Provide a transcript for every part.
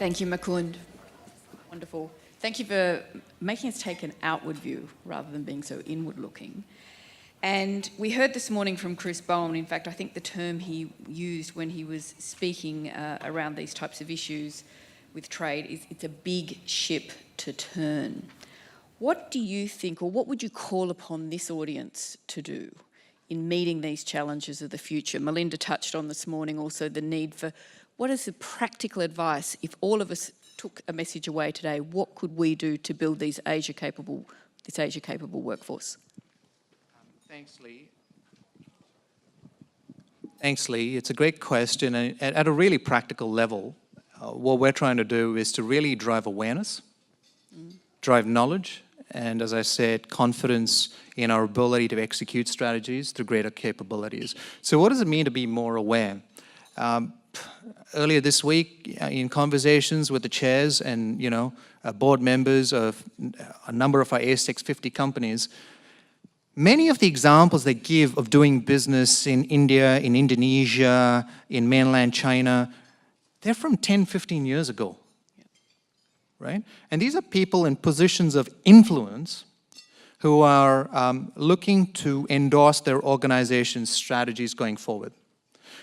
Thank you, Mukund. Wonderful. Thank you for making us take an outward view rather than being so inward-looking. And we heard this morning from Chris Bowen, in fact, I think the term he used when he was speaking around these types of issues with trade is it's a big ship to turn. What do you think, or what would you call upon this audience to do in meeting these challenges of the future? Melinda touched on this morning also the need for, what is the practical advice if all of us took a message away today? What could we do to build this Asia-capable workforce? Thanks, Lee. Thanks, Lee. It's a great question. And at a really practical level, what we're trying to do is to really drive awareness, drive knowledge, and as I said, confidence in our ability to execute strategies through greater capabilities. So what does it mean to be more aware? Earlier this week, in conversations with the chairs and board members of a number of our ASX 50 companies, many of the examples they give of doing business in India, in Indonesia, in mainland China, they're from 10, 15 years ago, right? And these are people in positions of influence who are looking to endorse their organization's strategies going forward.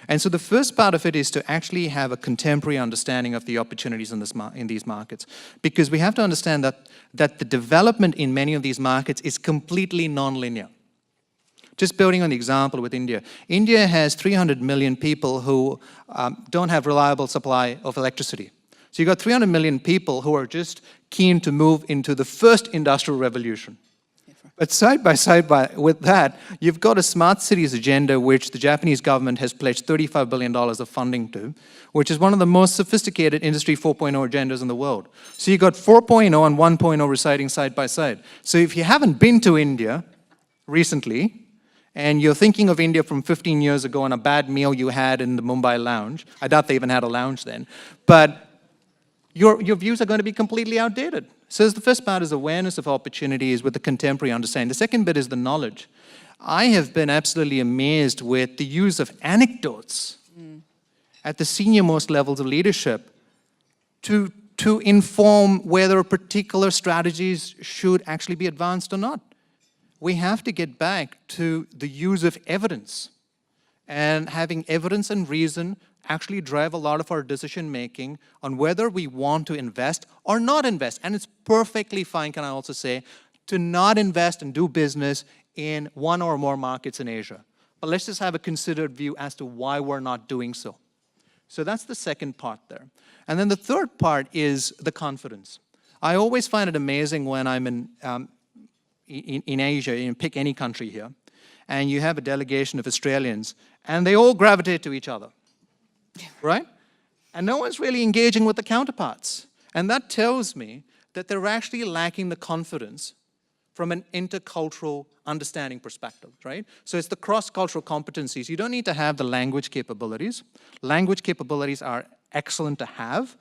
And so the first part of it is to actually have a contemporary understanding of the opportunities in these markets. Because we have to understand that the development in many of these markets is completely non-linear. Just building on the example with India. India has 300 million people who don't have reliable supply of electricity. So you've got 300 million people who are just keen to move into the first industrial revolution. But side by side with that, you've got a smart cities agenda which the Japanese government has pledged $35 billion of funding to, which is one of the most sophisticated Industry 4.0 agendas in the world. So you've got 4.0 and 1.0 residing side by side. So if you haven't been to India recently, and you're thinking of India from 15 years ago and a bad meal you had in the Mumbai lounge, I doubt they even had a lounge then, but your views are going to be completely outdated. So the first part is awareness of opportunities with the contemporary understanding. The second bit is the knowledge. I have been absolutely amazed with the use of anecdotes at the senior most levels of leadership to inform whether particular strategies should actually be advanced or not. We have to get back to the use of evidence and having evidence and reason actually drive a lot of our decision making on whether we want to invest or not invest. And it's perfectly fine, can I also say, to not invest and do business in one or more markets in Asia. But let's just have a considered view as to why we're not doing so. So that's the second part there. And then the third part is the confidence. I always find it amazing when I'm in Asia, pick any country here, and you have a delegation of Australians, and they all gravitate to each other. Right? And no one's really engaging with the counterparts. And that tells me that they're actually lacking the confidence from an intercultural understanding perspective, right? So it's the cross-cultural competencies. You don't need to have the language capabilities. Language capabilities are excellent to have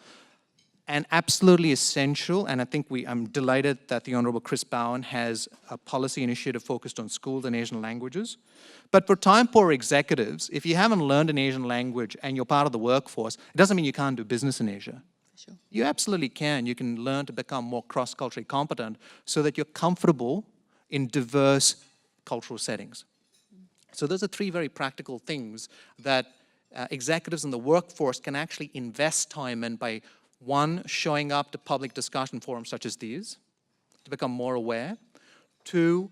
and absolutely essential. And I think I'm delighted that the Honorable Chris Bowen has a policy initiative focused on schools and Asian languages. But for time-poor executives, if you haven't learned an Asian language and you're part of the workforce, it doesn't mean you can't do business in Asia. Sure. You absolutely can. You can learn to become more cross-culturally competent so that you're comfortable in diverse cultural settings. So those are three very practical things that executives in the workforce can actually invest time in by, one, showing up to public discussion forums such as these to become more aware. Two,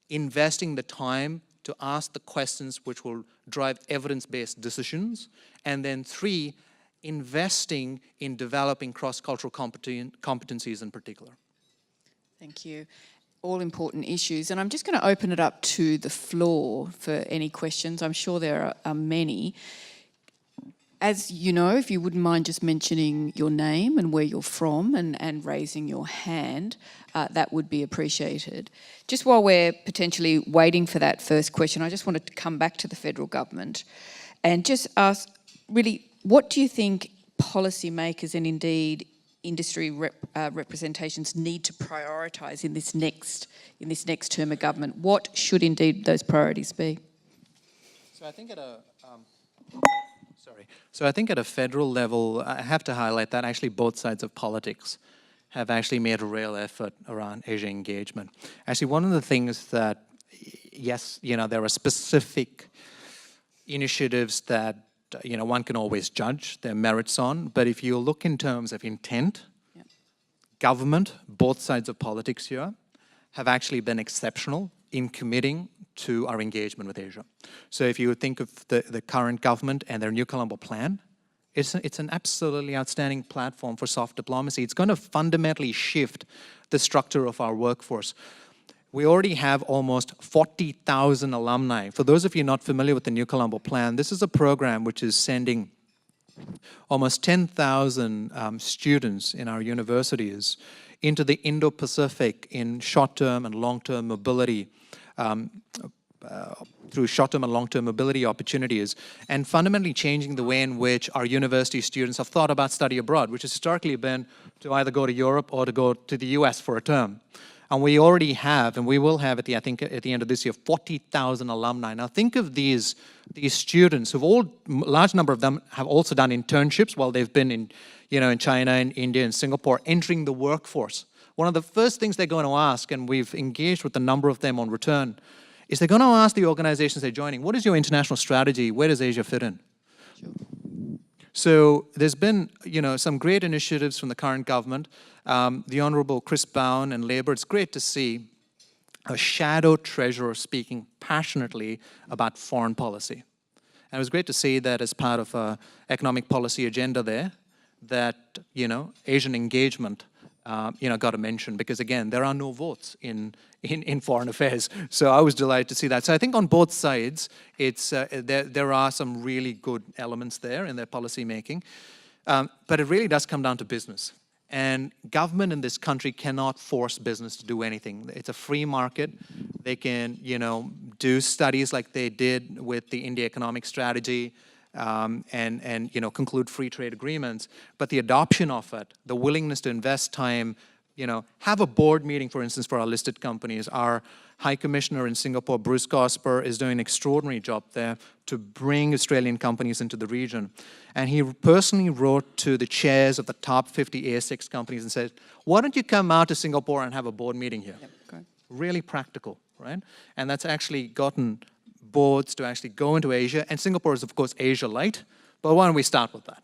investing the time to ask the questions which will drive evidence-based decisions. And then three, investing in developing cross-cultural competencies in particular. Thank you. All important issues. And I'm just going to open it up to the floor for any questions. I'm sure there are many. As you know, if you wouldn't mind just mentioning your name and where you're from and raising your hand, that would be appreciated. Just while we're potentially waiting for that first question, I just wanted to come back to the federal government and just ask, really, what do you think policymakers and indeed industry representations need to prioritise in this next term of government? What should indeed those priorities be? So I think at a Sorry. So I think at a federal level, I have to highlight that actually both sides of politics have actually made a real effort around Asia engagement. Actually, one of the things that, yes, there are specific initiatives that, one can always judge their merits on, but if you look in terms of intent, Yep. government, both sides of politics here, have actually been exceptional in committing to our engagement with Asia. So if you think of the current government and their New Colombo plan, it's an absolutely outstanding platform for soft diplomacy. It's going to fundamentally shift the structure of our workforce. We already have almost 40,000 alumni. For those of you not familiar with the New Colombo plan, this is a program which is sending almost 10,000 students in our universities into the Indo-Pacific in short-term and long-term mobility, through short-term and long-term mobility opportunities, and fundamentally changing the way in which our university students have thought about study abroad, which has historically been to either go to Europe or to go to the US for a term. And we already have, and we will have at the end of this year, 40,000 alumni. Now think of these students who've large number of them have also done internships while they've been in China and India and Singapore, entering the workforce. One of the first things they're going to ask, and we've engaged with a number of them on return, is they're going to ask the organizations they're joining, what is your international strategy? Where does Asia fit in? Sure. So there's been, some great initiatives from the current government. The Honourable Chris Bowen and Labour, it's great to see a shadow treasurer speaking passionately about foreign policy. And it was great to see that as part of an economic policy agenda there, that, Asian engagement got a mention, because again, there are no votes in foreign affairs. So I was delighted to see that. So I think on both sides, it's there are some really good elements there in their policy making. But it really does come down to business. And government in this country cannot force business to do anything. It's a free market. They can, do studies like they did with the India economic strategy, and conclude free trade agreements. But the adoption of it, the willingness to invest time, have a board meeting, for instance, for our listed companies. Our High Commissioner in Singapore, Bruce Gosper, is doing an extraordinary job there to bring Australian companies into the region. And he personally wrote to the chairs of the top 50 ASX companies and said, why don't you come out to Singapore and have a board meeting here? Yep, great. Really practical, right? And that's actually gotten boards to actually go into Asia. And Singapore is, of course, Asia Light. But why don't we start with that?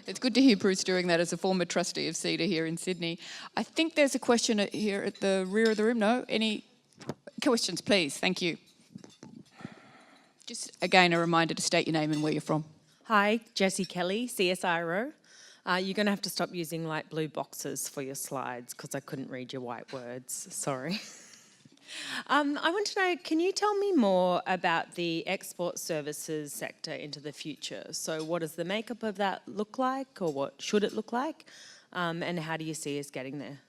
It's good to hear Bruce doing that as a former trustee of CEDA here in Sydney. I think there's a question here at the rear of the room. No? Any questions, please? Thank you. Just again, a reminder to state your name and where you're from. Hi, Jessie Kelly, CSIRO. You're going to have to stop using light blue boxes for your slides because I couldn't read your white words. Sorry. I want to know, can you tell me more about the export services sector into the future? So what does the makeup of that look like, or what should it look like? And how do you see us getting there?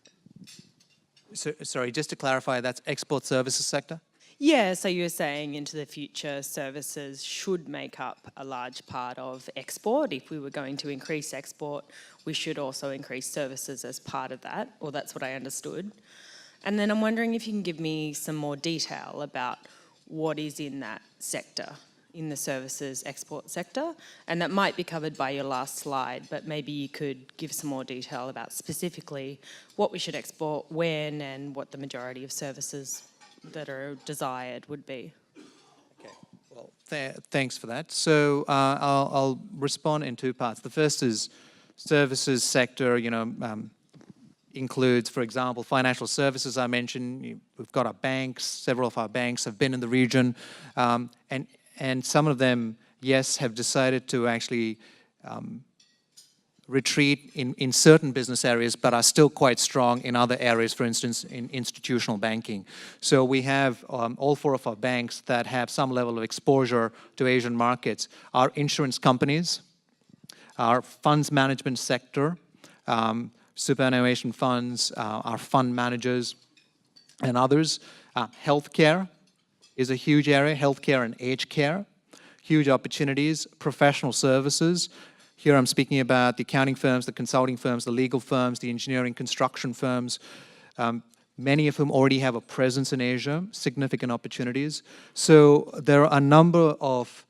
So, sorry, just to clarify, that's export services sector? Yeah, so you're saying into the future services should make up a large part of export. If we were going to increase export, we should also increase services as part of that, or that's what I understood. And then I'm wondering if you can give me some more detail about what is in that sector, in the services export sector. And that might be covered by your last slide, but maybe you could give some more detail about specifically what we should export, when, and what the majority of services that are desired would be. Okay, well, thanks for that. So I'll respond in two parts. The first is services sector, includes, for example, financial services I mentioned. We've got our banks, several of our banks have been in the region, and some of them, yes, have decided to actually retreat in certain business areas, but are still quite strong in other areas, for instance, in institutional banking. So we have all four of our banks that have some level of exposure to Asian markets. Our insurance companies, our funds management sector, superannuation funds, our fund managers, and others. Healthcare is a huge area, healthcare and aged care, huge opportunities. Professional services, here I'm speaking about the accounting firms, the consulting firms, the legal firms, the engineering construction firms, many of whom already have a presence in Asia, significant opportunities. So there are a number of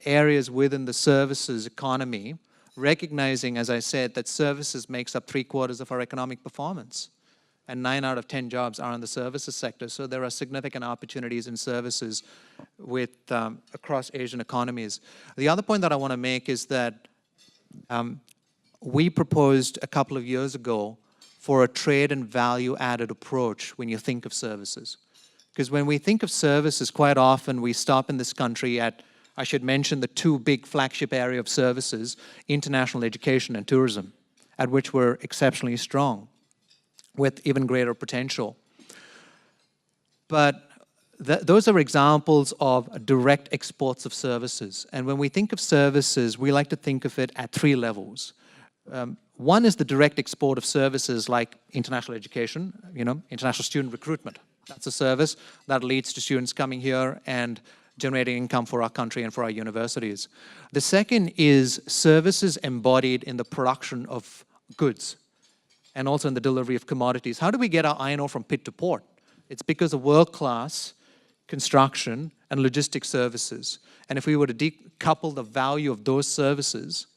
areas within the services economy, recognizing, as I said, that services makes up 3/4 of our economic performance. And 9 out of 10 jobs are in the services sector. So there are significant opportunities in services with across Asian economies. The other point that I want to make is that we proposed a couple of years ago for a trade and value-added approach when you think of services. Because when we think of services, quite often we stop in this country at, I should mention the two big flagship area of services, international education and tourism, at which we're exceptionally strong, with even greater potential. But those are examples of direct exports of services. And when we think of services, we like to think of it at 3 levels. One is the direct export of services like international education, international student recruitment. That's a service that leads to students coming here and generating income for our country and for our universities. The second is services embodied in the production of goods, and also in the delivery of commodities. How do we get our iron ore from pit to port? It's because of world-class construction and logistics services. And if we were to decouple the value of those services,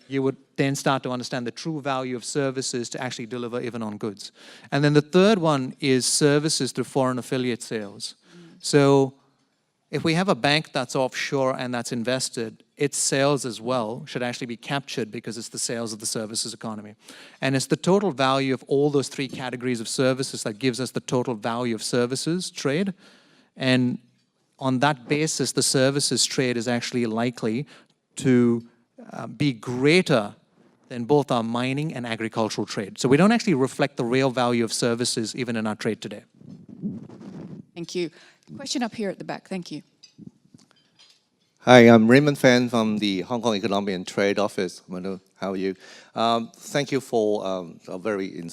you would then start to understand the true value of services to actually deliver even on goods. And then the third one is services through foreign affiliate sales. So if we have a bank that's offshore and that's invested, its sales as well should actually be captured because it's the sales of the services economy. And it's the total value of all those 3 categories of services that gives us the total value of services trade. And on that basis, the services trade is actually likely to be greater than both our mining and agricultural trade. So we don't actually reflect the real value of services even in our trade today. Thank you. Question up here at the back. Thank you. Hi, I'm Raymond Fan from the Hong Kong Economic and Trade Office. Manu, how are you? Thank you for a very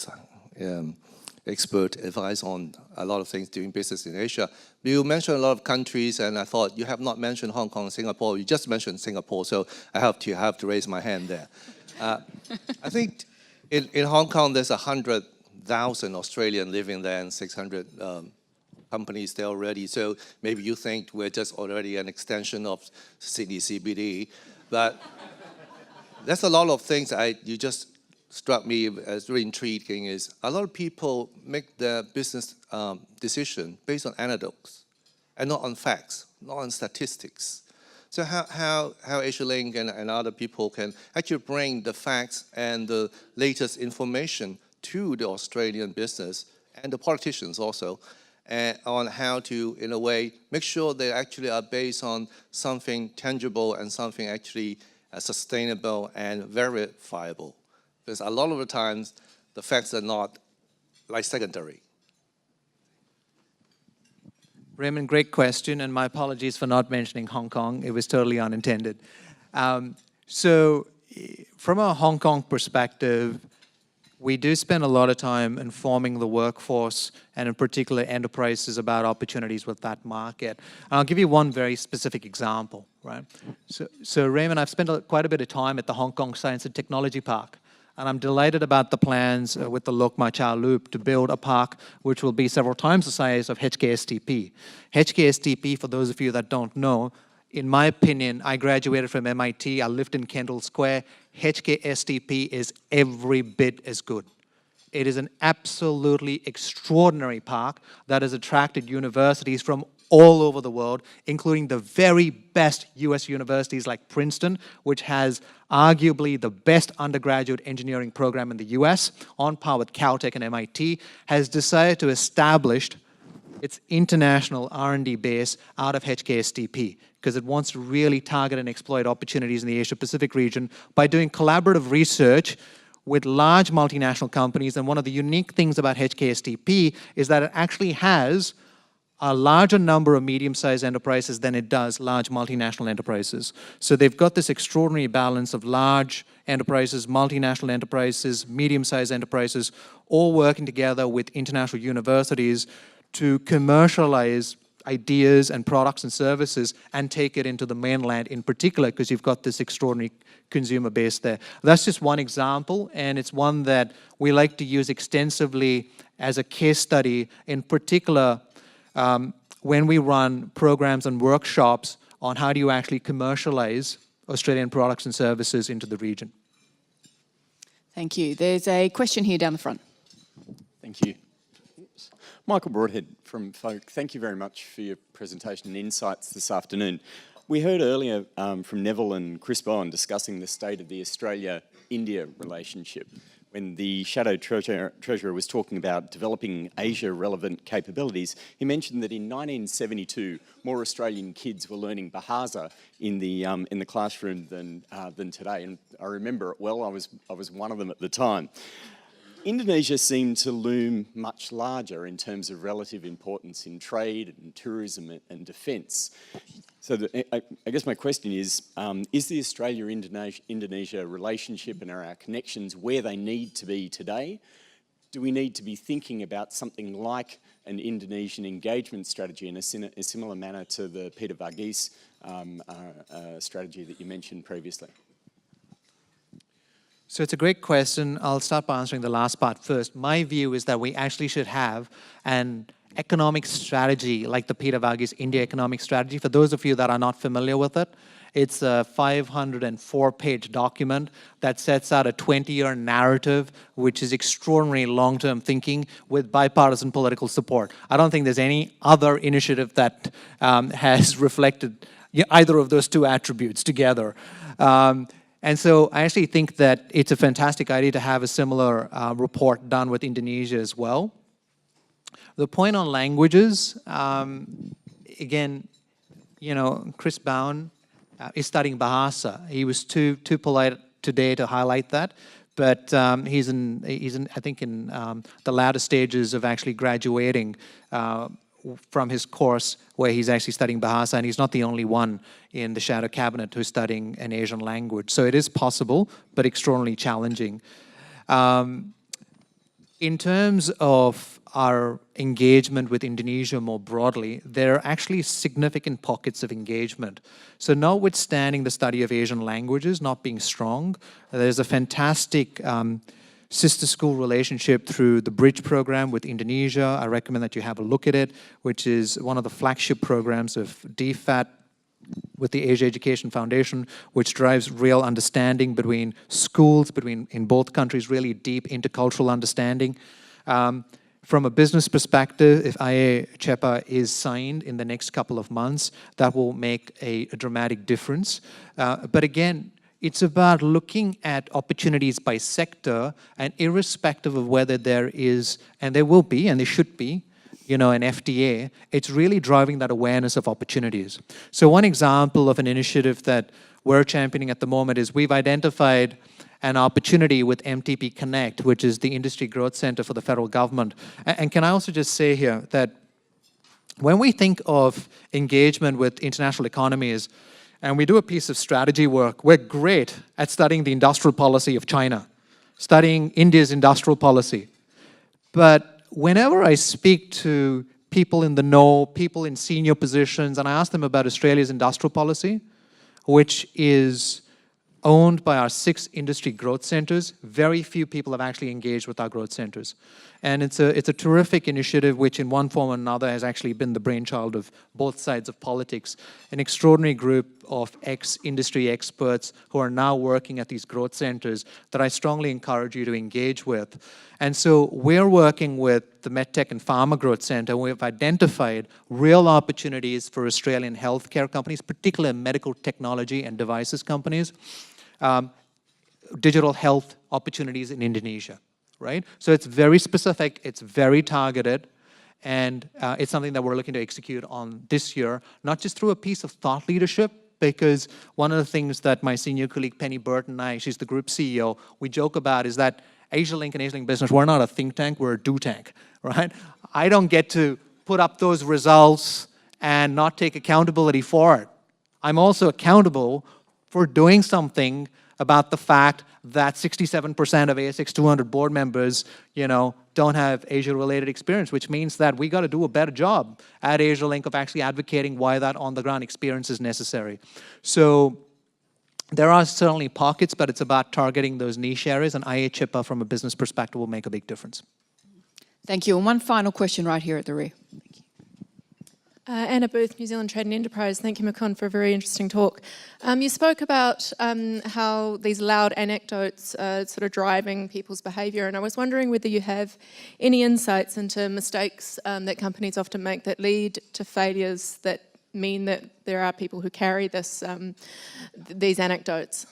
expert advice on a lot of things doing business in Asia. You mentioned a lot of countries, and I thought you have not mentioned Hong Kong and Singapore. You just mentioned Singapore, so I have to raise my hand there. I think in Hong Kong, there's 100,000 Australians living there and 600 companies there already. So maybe you think we're just already an extension of Sydney CBD. But there's a lot of things you just struck me as really intriguing is a lot of people make their business decision based on anecdotes and not on facts, not on statistics. So how AsiaLink and other people can actually bring the facts and the latest information to the Australian business and the politicians also on how to, in a way, make sure they actually are based on something tangible and something actually sustainable and verifiable. Because a lot of the times, the facts are not like secondary. Raymond, great question, and my apologies for not mentioning Hong Kong. It was totally unintended. So from a Hong Kong perspective, we do spend a lot of time informing the workforce and in particular enterprises about opportunities with that market. And I'll give you one very specific example, right? So Raymond, I've spent quite a bit of time at the Hong Kong Science and Technology Park. And I'm delighted about the plans with the Lok Ma Chau Loop to build a park which will be several times the size of HKSTP. HKSTP, for those of you that don't know, in my opinion, I graduated from MIT, I lived in Kendall Square. HKSTP is every bit as good. It is an absolutely extraordinary park that has attracted universities from all over the world, including the very best US universities like Princeton, which has arguably the best undergraduate engineering program in the US, on par with Caltech and MIT, has decided to establish its international R&D base out of HKSTP because it wants to really target and exploit opportunities in the Asia-Pacific region by doing collaborative research with large multinational companies. And one of the unique things about HKSTP is that it actually has a larger number of medium-sized enterprises than it does large multinational enterprises. So they've got this extraordinary balance of large enterprises, multinational enterprises, medium-sized enterprises, all working together with international universities to commercialize ideas and products and services and take it into the mainland in particular because you've got this extraordinary consumer base there. That's just one example, and it's one that we like to use extensively as a case study, in particular when we run programs and workshops on how do you actually commercialize Australian products and services into the region. Thank you. There's a question here down the front. Thank you. Oops. Michael Broadhead from Folk. Thank you very much for your presentation and insights this afternoon. We heard earlier from Neville and Chris Bowen discussing the state of the Australia-India relationship when the Shadow Treasurer was talking about developing Asia-relevant capabilities. He mentioned that in 1972, more Australian kids were learning Bahasa in the classroom than today. And I remember it well. I was one of them at the time. Indonesia seemed to loom much larger in terms of relative importance in trade and tourism and defence. So I guess my question is the Australia-Indonesia relationship and our connections where they need to be today? Do we need to be thinking about something like an Indonesian engagement strategy in a similar manner to the Peter Varghese strategy that you mentioned previously? So it's a great question. I'll start by answering the last part first. My view is that we actually should have an economic strategy like the Peter Varghese India economic strategy. For those of you that are not familiar with it, it's a 504-page document that sets out a 20-year narrative, which is extraordinary long-term thinking with bipartisan political support. I don't think there's any other initiative that has reflected either of those two attributes together. And so I actually think that it's a fantastic idea to have a similar report done with Indonesia as well. The point on languages, again, you know, Chris Bowen is studying Bahasa. He was too polite today to highlight that, but he's in I think in the latter stages of actually graduating from his course where he's actually studying Bahasa, and he's not the only one in the Shadow Cabinet who's studying an Asian language. So it is possible, but extraordinarily challenging. In terms of our engagement with Indonesia more broadly, there are actually significant pockets of engagement. So notwithstanding the study of Asian languages not being strong, there's a fantastic sister school relationship through the Bridge program with Indonesia. I recommend that you have a look at it, which is one of the flagship programs of DFAT with the Asia Education Foundation, which drives real understanding between schools, in both countries, really deep intercultural understanding. From a business perspective, if IA-CEPA is signed in the next couple of months, that will make a dramatic difference. But again, it's about looking at opportunities by sector, and irrespective of whether there is, and there will be, and there should be, you know, an FTA, it's really driving that awareness of opportunities. So one example of an initiative that we're championing at the moment is we've identified an opportunity with MTP Connect, which is the Industry Growth Center for the federal government. And can I also just say here that when we think of engagement with international economies, and we do a piece of strategy work, we're great at studying the industrial policy of China, studying India's industrial policy. But whenever I speak to people in the know, people in senior positions, and I ask them about Australia's industrial policy, which is owned by our 6 industry growth centers, very few people have actually engaged with our growth centers. And it's a terrific initiative which in one form or another has actually been the brainchild of both sides of politics. An extraordinary group of ex-industry experts who are now working at these growth centers that I strongly encourage you to engage with. And so we're working with the MedTech and Pharma Growth Center. We've identified real opportunities for Australian healthcare companies, particularly medical technology and devices companies, digital health opportunities in Indonesia. Right? So it's very specific, it's very targeted, and it's something that we're looking to execute on this year, not just through a piece of thought leadership, because one of the things that my senior colleague Penny Burton and I, she's the group CEO, we joke about is that AsiaLink and AsiaLink Business, we're not a think tank, we're a do tank, right? I don't get to put up those results and not take accountability for it. I'm also accountable for doing something about the fact that 67% of ASX 200 board members, you know, don't have Asia-related experience, which means that we got to do a better job at AsiaLink of actually advocating why that on-the-ground experience is necessary. So there are certainly pockets, but it's about targeting those niche areas, and IA-CEPA from a business perspective will make a big difference. Thank you. And one final question right here at the rear. Thank you. Anna Booth, New Zealand Trade and Enterprise. Thank you, Mukund, for a very interesting talk. You spoke about how these loud anecdotes are sort of driving people's behaviour, and I was wondering whether you have any insights into mistakes that companies often make that lead to failures that mean that there are people who carry these anecdotes.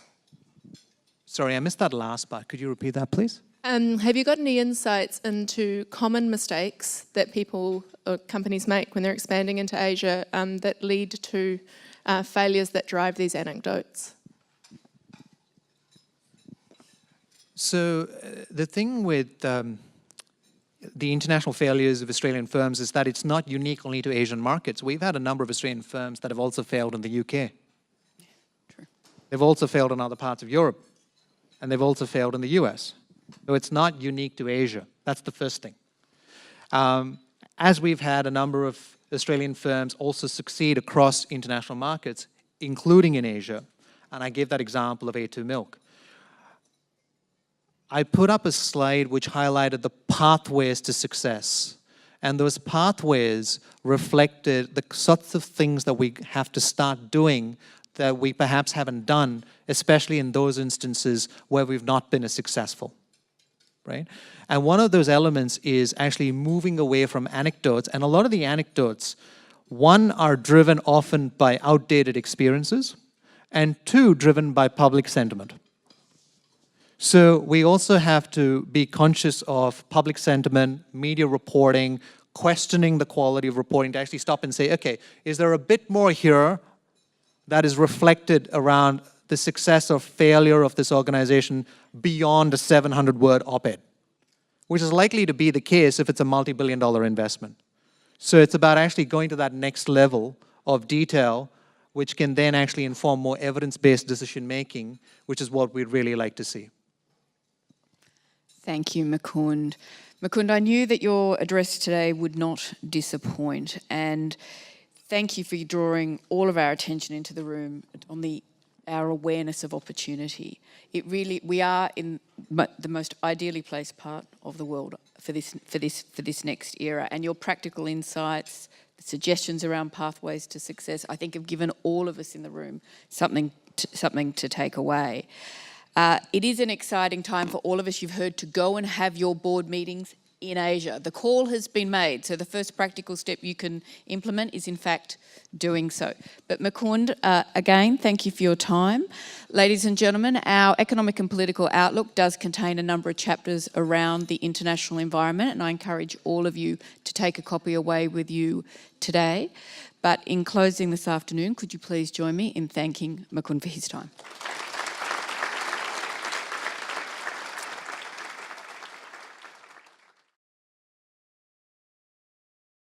Sorry, I missed that last part. Could you repeat that, please? Have you got any insights into common mistakes that people or companies make when they're expanding into Asia that lead to failures that drive these anecdotes? So the thing with the international failures of Australian firms is that it's not unique only to Asian markets. We've had a number of Australian firms that have also failed in the UK. True. They've also failed in other parts of Europe, and they've also failed in the US. So it's not unique to Asia. That's the first thing. As we've had a number of Australian firms also succeed across international markets, including in Asia, and I gave that example of A2 Milk. I put up a slide which highlighted the pathways to success. And those pathways reflected the sorts of things that we have to start doing that we perhaps haven't done, especially in those instances where we've not been as successful, right? And one of those elements is actually moving away from anecdotes. And a lot of the anecdotes, one, are driven often by outdated experiences, and two, driven by public sentiment. So we also have to be conscious of public sentiment, media reporting, questioning the quality of reporting to actually stop and say, okay, is there a bit more here that is reflected around the success or failure of this organization beyond a 700-word op-ed, which is likely to be the case if it's a multi-billion-dollar investment. So it's about actually going to that next level of detail, which can then actually inform more evidence-based decision-making, which is what we'd really like to see. Thank you, Mukund. Mukund, I knew that your address today would not disappoint, and thank you for drawing all of our attention into the room on our awareness of opportunity. We are in the most ideally placed part of the world for this next era, and your practical insights, the suggestions around pathways to success, I think have given all of us in the room something to take away. It is an exciting time for all of us, you've heard, to go and have your board meetings in Asia. The call has been made, so the first practical step you can implement is in fact doing so. But Mukund, again, thank you for your time. Ladies and gentlemen, our economic and political outlook does contain a number of chapters around the international environment, and I encourage all of you to take a copy away with you today. But in closing this afternoon, could you please join me in thanking Mukund for his time?